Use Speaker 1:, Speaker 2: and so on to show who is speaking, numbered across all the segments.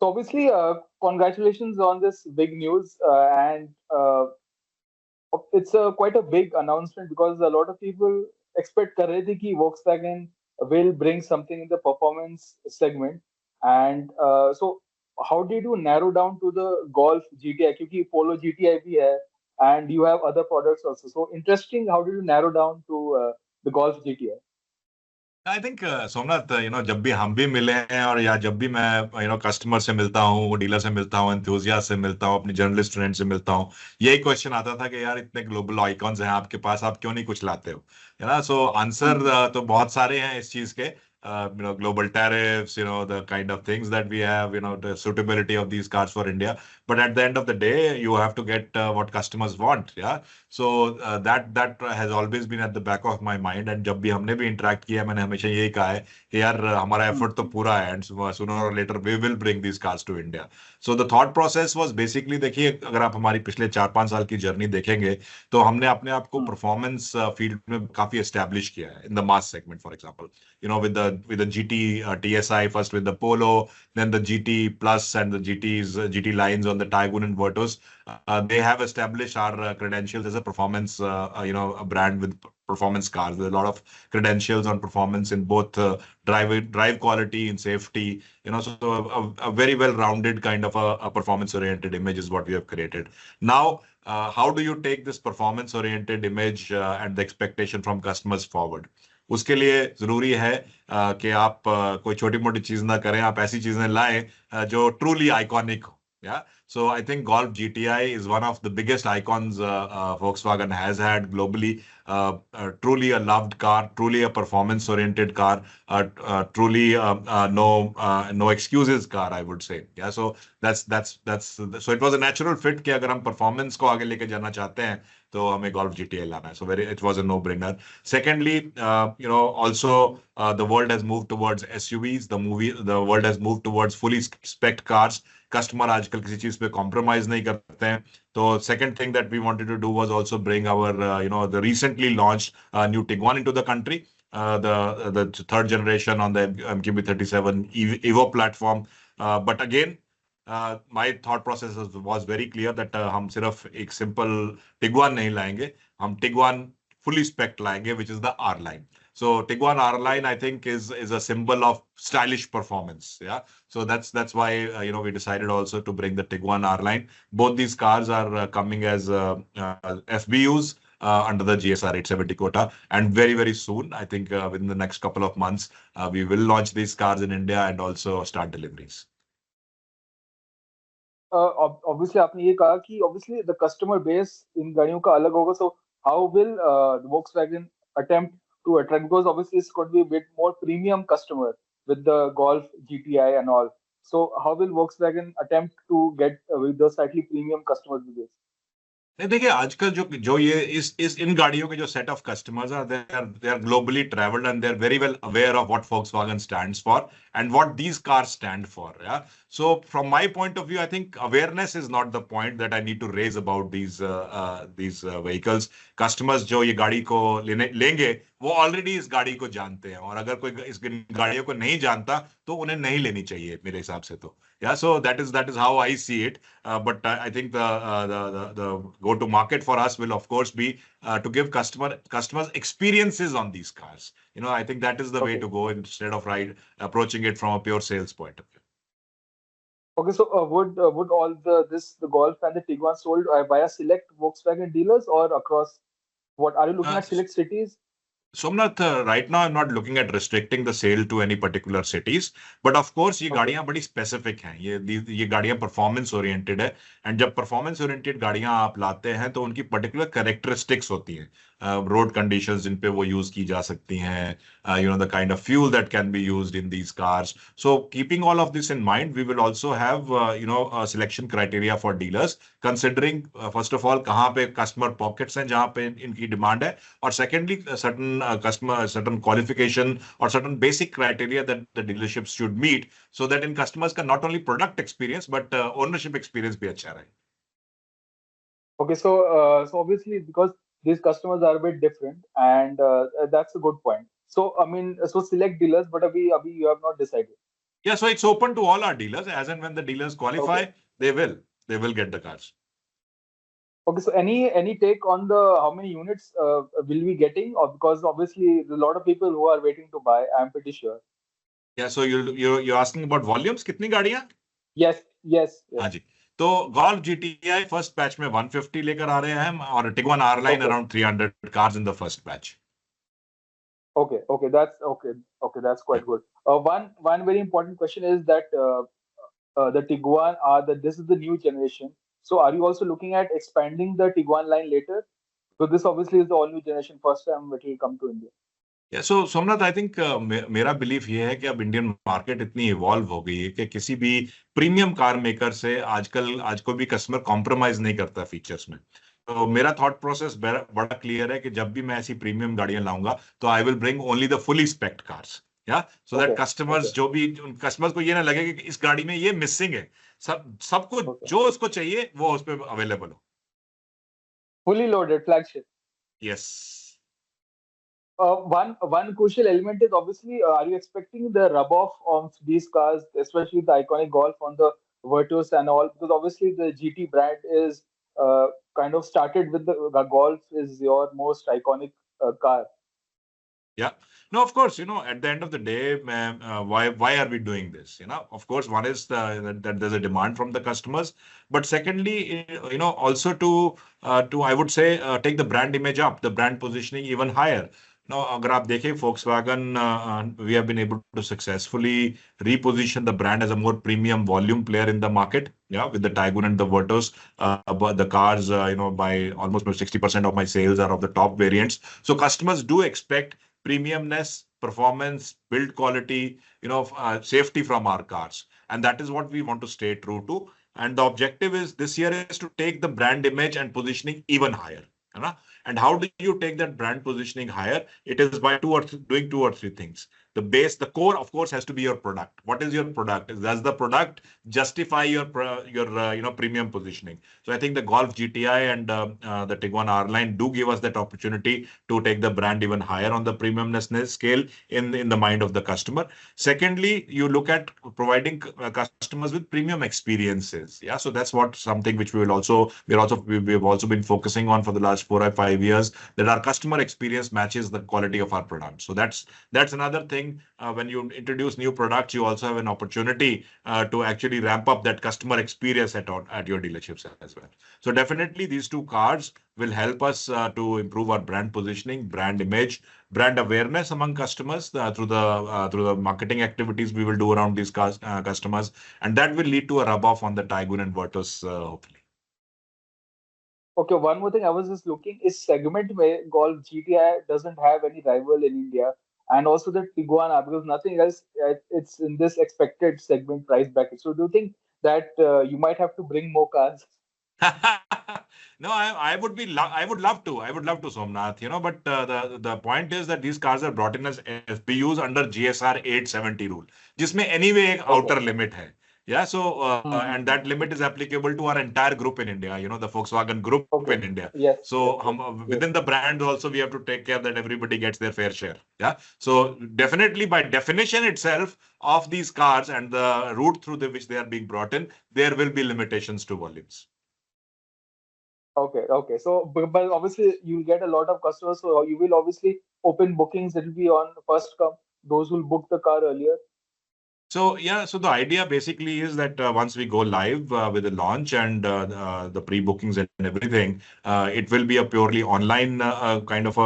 Speaker 1: So obviously, congratulations on this big news, and it's quite a big announcement because a lot of people expect कर रहे थे कि Volkswagen will bring something in the performance segment, and so how did you narrow down to the Golf GTI? क्योंकि Polo GTI भी है, and you have other products also. So interesting. How did you narrow down to the Golf GTI?
Speaker 2: I think Somnath जब भी हम भी मिले हैं और या जब भी मैं कस्टमर से मिलता हूँ, डीलर से मिलता हूँ, एंथुजियास्ट से मिलता हूँ, अपनी जर्नलिस्ट फ्रेंड से मिलता हूँ, यही क्वेश्चन आता था कि यार इतने ग्लोबल आइकॉन्स हैं आपके पास, आप क्यों नहीं कुछ लाते हो, है ना? सो आंसर
Speaker 1: हम्म,
Speaker 2: तो बहुत सारे हैं इस चीज के. Global tariffs, the kind of things that we have, the suitability of these cars for India. But at the end of the day, you have to get what customers want. Yeah. So that has always been at the back of my mind. And जब भी हमने भी interact किया, मैंने हमेशा यही कहा है कि यार हमारा
Speaker 1: हम्म,
Speaker 2: effort तो पूरा है, and sooner or later we will bring these cars to India. So the thought process was basically, देखिए अगर आप हमारी पिछले 4-5 साल की जर्नी देखेंगे तो हमने अपने आप को
Speaker 1: हम्म,
Speaker 2: परफॉर्मेंस फील्ड में काफी एस्टेब्लिश किया है, in the mass segment for example. With the GT TSI, first with the Polo, then the GT Plus and the GT lines on the Tiguan inverters. They have established our credentials as a performance, a brand with performance cars. There's a lot of credentials on performance in both drive quality and safety. So a very well-rounded kind of a performance-oriented image is what we have created. Now, how do you take this performance-oriented image and the expectation from customers forward? उसके लिए जरूरी है कि आप कोई छोटी मोटी चीज ना करें, आप ऐसी चीजें लाएं जो ट्रूली आइकॉनिक हो. Yeah. So I think Golf GTI is one of the biggest icons Volkswagen has had globally. Truly a loved car, truly a performance-oriented car, truly no excuses car, I would say. Yeah. So that's so it was a natural fit कि अगर हम performance को आगे लेके जाना चाहते हैं तो हमें Golf GTI लाना है. So it was a no-brainer. Secondly, also the world has moved towards SUVs. The world has moved towards fully spec cars. Customer आजकल किसी चीज पे कॉम्प्रोमाइज नहीं करते हैं. तो second thing that we wanted to do was also bring our the recently launched new Tiguan into the country, the third generation on the MQB37 Evo platform. But again, my thought process was very clear that हम सिर्फ एक simple टिगवान नहीं लाएंगे, हम टिगवान fully spec लाएंगे, which is the R line. So Tiguan R line, I think, is a symbol of stylish performance. Yeah. So that's why we decided also to bring the Tiguan R line. Both these cars are coming as FBUs under the GSR 870 quota, and very very soon, I think within the next couple of months, we will launch these cars in India and also start deliveries.
Speaker 1: Obviously आपने ये कहा कि obviously the customer base इन गाड़ियों का अलग होगा. So how will the Volkswagen attempt to attract, because obviously it's going to be a bit more premium customer with the Golf GTI and all. So how will Volkswagen attempt to get with the slightly premium customers with this?
Speaker 2: नहीं, देखिए आजकल जो जो ये इस इन गाड़ियों के जो set of customers are, they are globally travelled and they are very well aware of what Volkswagen stands for and what these cars stand for. Yeah. So from my point of view, I think awareness is not the point that I need to raise about these vehicles. Customers जो ये गाड़ी को लेंगे वो already इस गाड़ी को जानते हैं, और अगर कोई इस गाड़ियों को नहीं जानता तो उन्हें नहीं लेनी चाहिए मेरे हिसाब से तो. Yeah, so that is how I see it. But I think the go-to-market for us will, of course, be to give customers experiences on these cars. I think that is the way
Speaker 1: Okay.
Speaker 2: to go instead of approaching it from a pure sales point of view.
Speaker 1: Okay. So would all the Golf and the Tiguan sold via select Volkswagen dealers or across? What are you looking
Speaker 2: Uh,
Speaker 1: at select cities?
Speaker 2: Somnath, right now I'm not looking at restricting the sale to any particular cities, but of course ये
Speaker 1: Okay.
Speaker 2: गाड़ियां बड़ी specific हैं. ये गाड़ियां performance oriented है, and जब performance oriented गाड़ियां आप लाते हैं तो उनकी पर्टिकुलर कैरेक्टरिस्टिक्स होती हैं, रोड कंडीशंस जिन पे वो यूज की जा सकती हैं, the kind of fuel that can be used in these cars. So keeping all of this in mind, we will also have selection criteria for dealers, considering first of all कहाँ पे customer pockets हैं जहां पे इनकी demand है, or secondly, certain qualification or certain basic criteria that the dealerships should meet, so that in customers can not only product experience but ownership experience bhi acha rahe.
Speaker 1: Okay, so obviously because these customers are a bit different, and that's a good point. So I mean, so select dealers, but abhi you have not decided.
Speaker 2: Yeah, so it's open to all our dealers. As and when the dealers qualify,
Speaker 1: Okay.
Speaker 2: they will get the cars.
Speaker 1: Okay, so any take on the how many units will we getting, or because obviously there's a lot of people who are waiting to buy. I'm pretty sure.
Speaker 2: Yeah, so you're asking about volumes, कितनी गाड़ियां?
Speaker 1: Yes, yes,
Speaker 2: हाँ
Speaker 1: yes.
Speaker 2: जी. तो Golf GTI first batch में 150 लेकर आ रहे हैं हम, और Tiguan R line
Speaker 1: Okay,
Speaker 2: around 300 cars in the first batch.
Speaker 1: okay, okay. That's okay. Okay, that's
Speaker 2: Yeah.
Speaker 1: quite good. One very important question is that the Tiguan are the this is the new generation. So are you also looking at expanding the Tiguan line later? So this obviously is the all new generation. First time it will come to India.
Speaker 2: Yeah, so Somnath, I think मेरा belief ये है कि अब Indian market इतनी evolve हो गई है कि किसी भी प्रीमियम कार मेकर से आज कोई भी कस्टमर कॉम्प्रोमाइज नहीं करता फीचर्स में. तो मेरा थॉट प्रोसेस बड़ा क्लियर है कि जब भी मैं ऐसी प्रीमियम गाड़ियां लाऊंगा तो I will bring only the fully specced cars. या so that
Speaker 1: Okay, okay,
Speaker 2: customers customers को ये ना लगे कि इस गाड़ी में ये मिसिंग है. सबको
Speaker 1: okay.
Speaker 2: जो उसको चाहिए वो उस पर अवेलेबल हो.
Speaker 1: Fully loaded flagship.
Speaker 2: Yes.
Speaker 1: One crucial element is obviously, are you expecting the rub off of these cars, especially the iconic Golf on the Virtus and all? Because obviously the GT brand is kind of started with the Golf is your most iconic car.
Speaker 2: Yeah. No, of course, at the end of the day, why are we doing this? Of course, one is that there's a demand from the customers, but secondly, also to I would say take the brand image up, the brand positioning even higher. Now, अगर आप देखें Volkswagen, we have been able to successfully reposition the brand as a more premium volume player in the market. Yeah, with the Tiguan and the Virtus, but the cars, by almost 60% of my sales are of the top variants. So customers do expect premiumness, performance, build quality, safety from our cars. And that is what we want to stay true to. And the objective is this year is to take the brand image and positioning even higher. And how do you take that brand positioning higher? It is by doing two or three things. The core, of course, has to be your product. What is your product? Does the product justify your premium positioning? So I think the Golf GTI and the Tiguan R line do give us that opportunity to take the brand even higher on the premiumness scale in the mind of the customer. Secondly, you look at providing customers with premium experiences. Yeah, so that's something which we've also been focusing on for the last 4 or 5 years, that our customer experience matches the quality of our product. So that's another thing. When you introduce new products, you also have an opportunity to actually ramp up that customer experience at your dealerships as well. So definitely these two cars will help us to improve our brand positioning, brand image, brand awareness among customers through the marketing activities we will do around these customers, and that will lead to a rub off on the Tiguan and Virtus, hopefully.
Speaker 1: Okay, one more thing I was just looking is segment where Golf GTI doesn't have any rival in India, and also the Tiguan because nothing else it's in this expected segment price bracket. So do you think that you might have to bring more cars?
Speaker 2: No, I would love to. I would love to, Somnath, but the point is that these cars are brought in as FPUs under GSR 870 rule, जिसमें anyway एक
Speaker 1: Okay.
Speaker 2: outer limit है. Yeah, so and that limit is applicable to our entire group in India, the Volkswagen group
Speaker 1: Okay.
Speaker 2: in India.
Speaker 1: Yes. Yes.
Speaker 2: So
Speaker 1: Yes. Yes.
Speaker 2: within the brand also we have to take care that everybody gets their fair share. Yeah. So definitely by definition itself of these cars and the route through which they are being brought in, there will be limitations to volumes.
Speaker 1: Okay. Okay. So, but obviously you'll get a lot of customers. So you will obviously open bookings. It will be on first come. Those who book the car earlier.
Speaker 2: So yeah, so the idea basically is that once we go live with the launch and the pre-bookings and everything, it will be a purely online kind of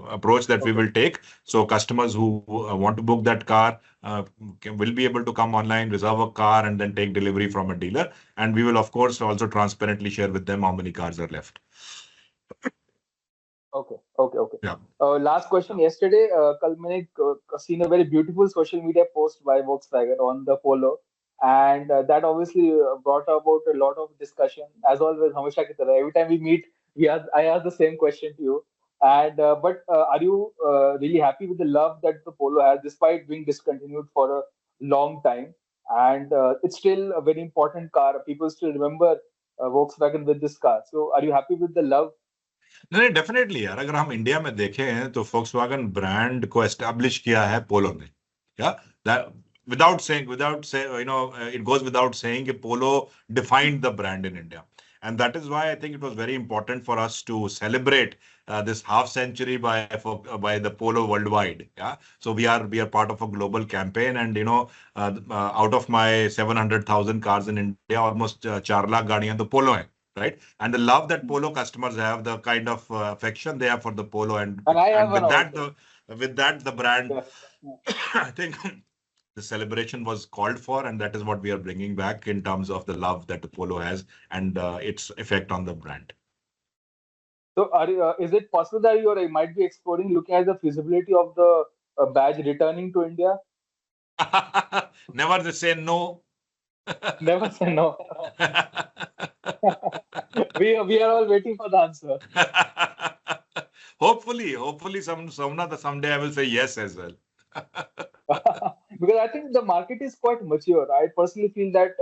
Speaker 2: approach that we
Speaker 1: Okay.
Speaker 2: will take. So customers who want to book that car will be able to come online, reserve a car, and then take delivery from a dealer. And we will, of course, also transparently share with them how many cars are left.
Speaker 1: Okay, okay, okay.
Speaker 2: Yeah.
Speaker 1: Last question. Yesterday, कल मैंने seen a very beautiful social media post by Volkswagen on the Polo, and that obviously brought about a lot of discussion. As always, हमेशा की तरह, every time we meet, I ask the same question to you. And but are you really happy with the love that the Polo has, despite being discontinued for a long time? And it's still a very important car. People still remember Volkswagen with this car. So, are you happy with the love?
Speaker 2: नहीं, definitely यार, अगर हम India में देखें तो Volkswagen brand को establish किया है पोलो ने. या without say, it goes without saying that Polo defined the brand in India. And that is why I think it was very important for us to celebrate this half century by the Polo worldwide. Yeah. So we are part of a global campaign, and out of my 700,000 cars in India, almost 4 lakh gadiyan to Polo hai, right? And the love that Polo customers have, the kind of affection they have for the Polo, and
Speaker 1: And I have
Speaker 2: and
Speaker 1: one also.
Speaker 2: with that the brand,
Speaker 1: Yeah. Yeah.
Speaker 2: I think the celebration was called for, and that is what we are bringing back in terms of the love that the Polo has and its effect on the brand.
Speaker 1: So, is it possible that you might be exploring, looking at the feasibility of the badge returning to India?
Speaker 2: Never say no.
Speaker 1: Never say no. We are all waiting for the answer.
Speaker 2: Hopefully, someday I will say yes as well.
Speaker 1: Because I think the market is quite mature. I personally feel that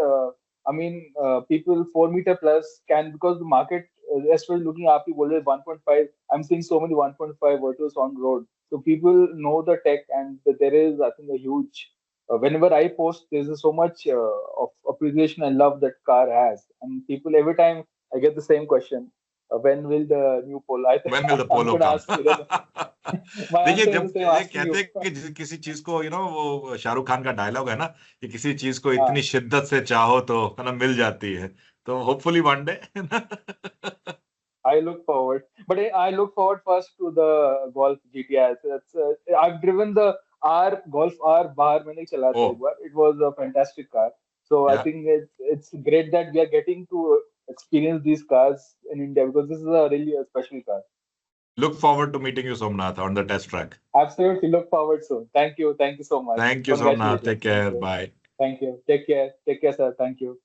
Speaker 1: people 4 meter plus can, because the market as well looking up always 1.5. I'm seeing so many 1.5 autos on road, so people know the tech, and there is, I think, a huge. Whenever I post, there's so much of appreciation and love that car has, and people every time I get the same question: when will the new Polo?
Speaker 2: When will the
Speaker 1: I'm
Speaker 2: Polo
Speaker 1: gonna
Speaker 2: come?
Speaker 1: ask you. My
Speaker 2: देखिए,
Speaker 1: answer is the
Speaker 2: जब
Speaker 1: same
Speaker 2: ये
Speaker 1: asking
Speaker 2: कहते
Speaker 1: you.
Speaker 2: हैं कि किसी चीज को वो शाहरुख खान का डायलॉग है ना, कि किसी चीज को
Speaker 1: हाँ.
Speaker 2: इतनी शिद्दत से चाहो तो है ना मिल जाती है, तो hopefully one day.
Speaker 1: I look forward, but I look forward first to the Golf GTI. So I've driven the R Golf R बाहर मैंने चला था एक
Speaker 2: Oh,
Speaker 1: bar. It was a fantastic car. So I
Speaker 2: yeah.
Speaker 1: think it's great that we are getting to experience these cars in India, because this is a really a special car.
Speaker 2: Look forward to meeting you, Somnath, on the test track.
Speaker 1: Absolutely, look forward soon. Thank you so much.
Speaker 2: Thank you, Somnath. Take
Speaker 1: Congratulations. Thank
Speaker 2: care.
Speaker 1: you.
Speaker 2: Bye.
Speaker 1: Thank you. Take care, sir. Thank you.